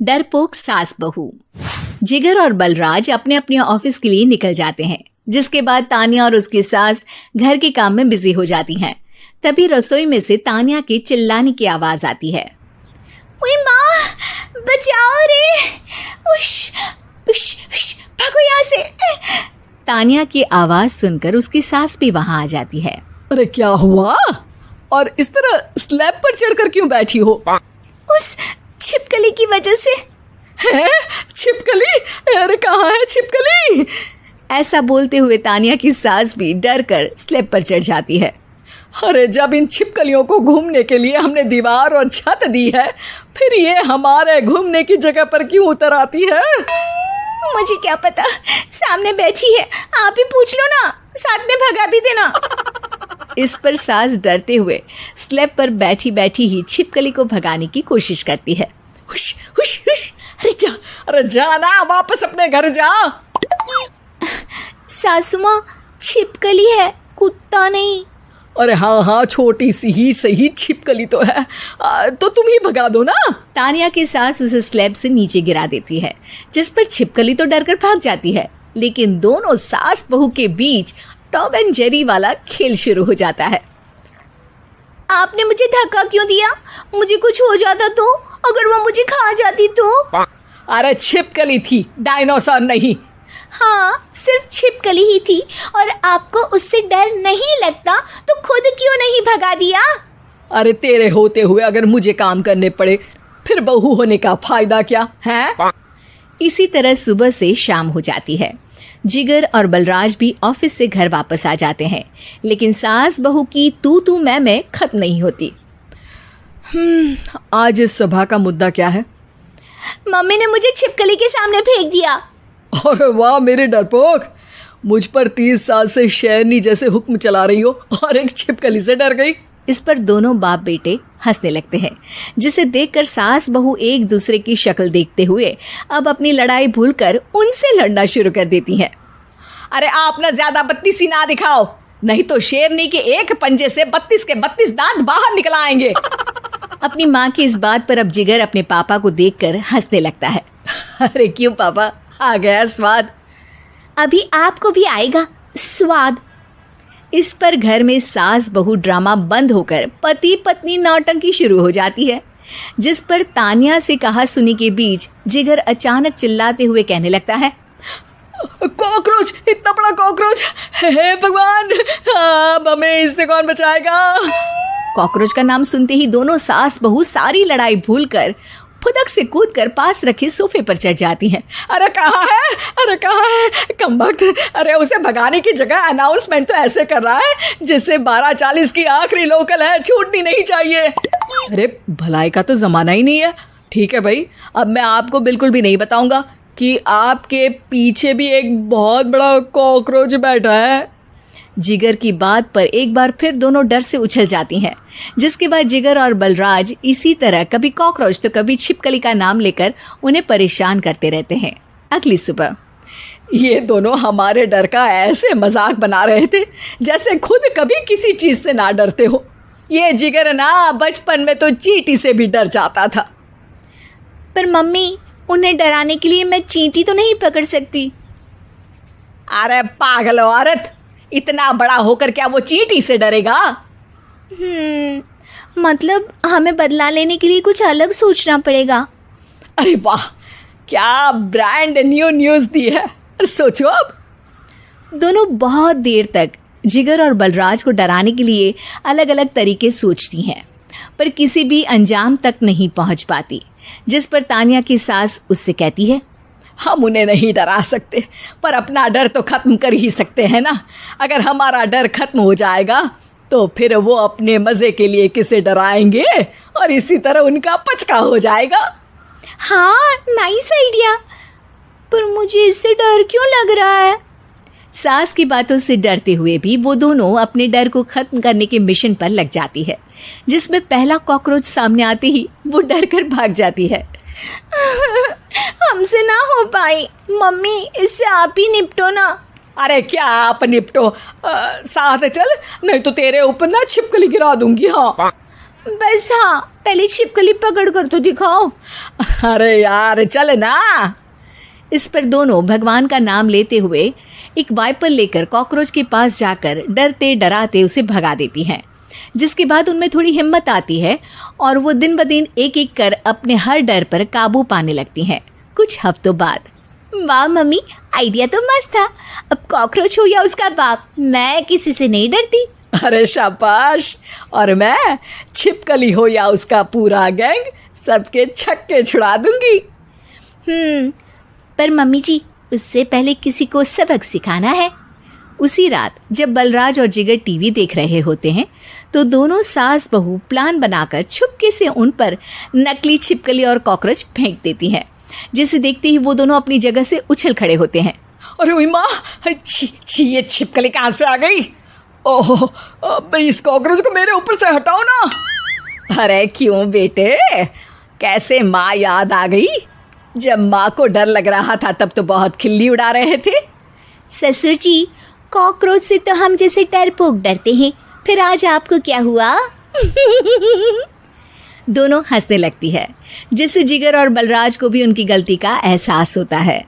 डरपोक सास बहू। जिगर और बलराज अपने अपने ऑफिस के लिए निकल जाते हैं, जिसके बाद तान्या और उसकी सास घर के काम में बिजी हो जाती हैं। तभी रसोई में से तान्या के चिल्लाने की आवाज आती है। ओए माँ, बचाओ रे, उश, उश, उश, भागो यहाँ से। तान्या की आवाज सुनकर उसकी सास भी वहां आ जाती है। अरे क्या हुआ? और इस तरह स्लैब पर चढ़कर क्यों बैठी हो? उस छिपकली की वजह से। है? छिपकली? अरे कहाँ है छिपकली? ऐसा बोलते हुए तान्या की सास भी डर कर स्लैब पर चढ़ जाती है। अरे जब इन छिपकलियों को घूमने के लिए हमने दीवार और छत दी है, फिर ये हमारे घूमने की जगह पर क्यों उतर आती है? मुझे क्या पता, सामने बैठी है, आप ही पूछ लो ना, साथ में भगा भी देना। इस पर सास डरते हुए स्लैब पर बैठी बैठी ही छिपकली को भगाने की कोशिश करती है। हुश, हुश, हुश, अरे जा ना, वापस अपने घर जा। सासू माँ, छिपकली है, कुत्ता नहीं। अरे हाँ, छोटी सी ही सही छिपकली तो है, तो तुम ही भगा दो ना। तान्या की सास उसे स्लैब से नीचे गिरा देती है, जिस पर छिपकली तो डरकर भाग जाती है। लेकिन दोनों सास बहू के बीच टॉम एंड जेरी वाला खेल शुरू हो जाता है। आपने मुझे धक्का क्यों दिया? मुझे कुछ हो जाता तो? अगर वो मुझे खा जाती तो? अरे छिपकली थी, डायनासोर नहीं। हाँ, सिर्फ छिपकली ही थी, और आपको उससे डर नहीं लगता तो खुद क्यों नहीं भगा दिया? अरे तेरे होते हुए अगर मुझे काम करने पड़े, फिर बहू होने का फायदा क्या है? इसी तरह सुबह से शाम हो जाती है। जिगर और बलराज भी ऑफिस से घर वापस आ जाते हैं, लेकिन सास बहू की तू मैं खत्म नहीं होती। आज इस सभा का मुद्दा क्या है? मम्मी ने मुझे छिपकली के सामने फेंक दिया। अरे वाह मेरे डरपोक, मुझ पर 30 साल से शेरनी जैसे हुक्म चला रही हो और एक छिपकली से डर गई। इस पर दोनों बाप बेटे हंसने लगते हैं, जिसे देखकर सास बहू एक दूसरे की शक्ल देखते हुए अब अपनी लड़ाई भूलकर उनसे लड़ना शुरू कर देती हैं। अरे आप ना ज्यादा बत्तीसी ना दिखाओ, नहीं तो शेरनी के एक पंजे से 32 के 32 दांत बाहर निकल आएंगे। अपनी माँ की इस बात पर अब जिगर अपने पापा को देखकर हंसने लगता है। अरे क्यों पापा, आ गया स्वाद? अभी आपको भी आएगा स्वाद। इस पर घर में सास बहू ड्रामा बंद होकर पति पत्नी नौटंकी शुरू हो जाती है, जिस पर तान्या से कहा सुनी के बीच जिगर अचानक चिल्लाते हुए कहने लगता है। कॉकरोच, इतना बड़ा कॉकरोच! हे भगवान, अब हमें इससे कौन बचाएगा? कॉकरोच का नाम सुनते ही दोनों सास बहू सारी लड़ाई भूलकर फुदक से कूदकर पास रखे सोफे पर चढ़ जाती हैं। अरे कहाँ है, अरे कहाँ है कमबख्त? अरे उसे भगाने की जगह अनाउंसमेंट तो ऐसे कर रहा है जैसे 12:40 की आखिरी लोकल है, छूटनी नहीं चाहिए। अरे भलाई का तो जमाना ही नहीं है। ठीक है भाई, अब मैं आपको बिल्कुल भी नहीं बताऊंगा कि आपके पीछे भी एक बहुत बड़ा कॉकरोच बैठा है। जिगर की बात पर एक बार फिर दोनों डर से उछल जाती हैं, जिसके बाद जिगर और बलराज इसी तरह कभी कॉकरोच तो कभी छिपकली का नाम लेकर उन्हें परेशान करते रहते हैं। अगली सुबह ये दोनों हमारे डर का ऐसे मजाक बना रहे थे जैसे खुद कभी किसी चीज से ना डरते हो। ये जिगर ना बचपन में तो चींटी से भी डर जाता था। पर मम्मी, उन्हें डराने के लिए मैं चींटी तो नहीं पकड़ सकती। अरे पागल औरत, इतना बड़ा होकर क्या वो चींटी से डरेगा? मतलब हमें बदला लेने के लिए कुछ अलग सोचना पड़ेगा। अरे वाह, क्या ब्रांड न्यू न्यूज़ दी है। सोचो अब। दोनों बहुत देर तक जिगर और बलराज को डराने के लिए अलग अलग तरीके सोचती हैं, पर किसी भी अंजाम तक नहीं पहुंच पाती, जिस पर तान्या की सास उससे कहती है। हम उन्हें नहीं डरा सकते, पर अपना डर तो खत्म कर ही सकते हैं ना। अगर हमारा डर खत्म हो जाएगा तो फिर वो अपने मज़े के लिए किसे डराएंगे और इसी तरह उनका पचका हो जाएगा। हाँ, नाइस आइडिया, पर मुझे इससे डर क्यों लग रहा है? सास की बातों से डरते हुए भी वो दोनों अपने डर को खत्म करने के मिशन पर लग जाती है, जिसमें पहला कॉकरोच सामने आते ही वो डर कर भाग जाती है। हमसे ना हो पाई मम्मी, इससे आप ही निपटो ना। अरे क्या आप निपटो, साथ चल, नहीं तो तेरे ऊपर ना छिपकली गिरा दूंगी। हाँ बस हाँ, पहले छिपकली पकड़ कर तो दिखाओ। अरे यार चल ना। इस पर दोनों भगवान का नाम लेते हुए एक वाइपर लेकर कॉकरोच के पास जाकर डरते डराते उसे भगा देती हैं, जिसके बाद उनमें थोड़ी हिम्मत आती है और वो दिन ब दिन एक एक कर अपने हर डर पर काबू पाने लगती हैं। कुछ हफ्तों बाद, वाह मम्मी, आइडिया तो मस्त था। अब कॉकरोच हो या उसका बाप, मैं किसी से नहीं डरती। अरे शाबाश। और मैं छिपकली हो या उसका पूरा गैंग, सबके छक्के छुड़ा दूंगी। पर मम्मी जी, उससे पहले किसी को सबक सिखाना है। उसी रात जब बलराज और जिगर टीवी देख रहे होते हैं तो दोनों सास बहू प्लान बनाकर छुपके से उन पर नकली छिपकली और कॉकरोच फेंक देती हैं, जिसे देखते ही वो दोनों अपनी जगह से उछल खड़े होते हैं। अरे ओए माँ, छी ये छिपकली कहाँ से आ गई? ओह, अब इस कॉकरोच को मेरे ऊपर से हटाओ ना। अरे क्यों बेटे, कैसे माँ याद आ गई? जब माँ को डर लग रहा था तब तो बहुत खिल्ली उड़ा रहे थे। ससुर जी, कॉकरोच से तो हम जैसे डरपोक डरते हैं, फिर आज आपको क्या हुआ? दोनों हंसने लगती है, जिससे जिगर और बलराज को भी उनकी गलती का एहसास होता है।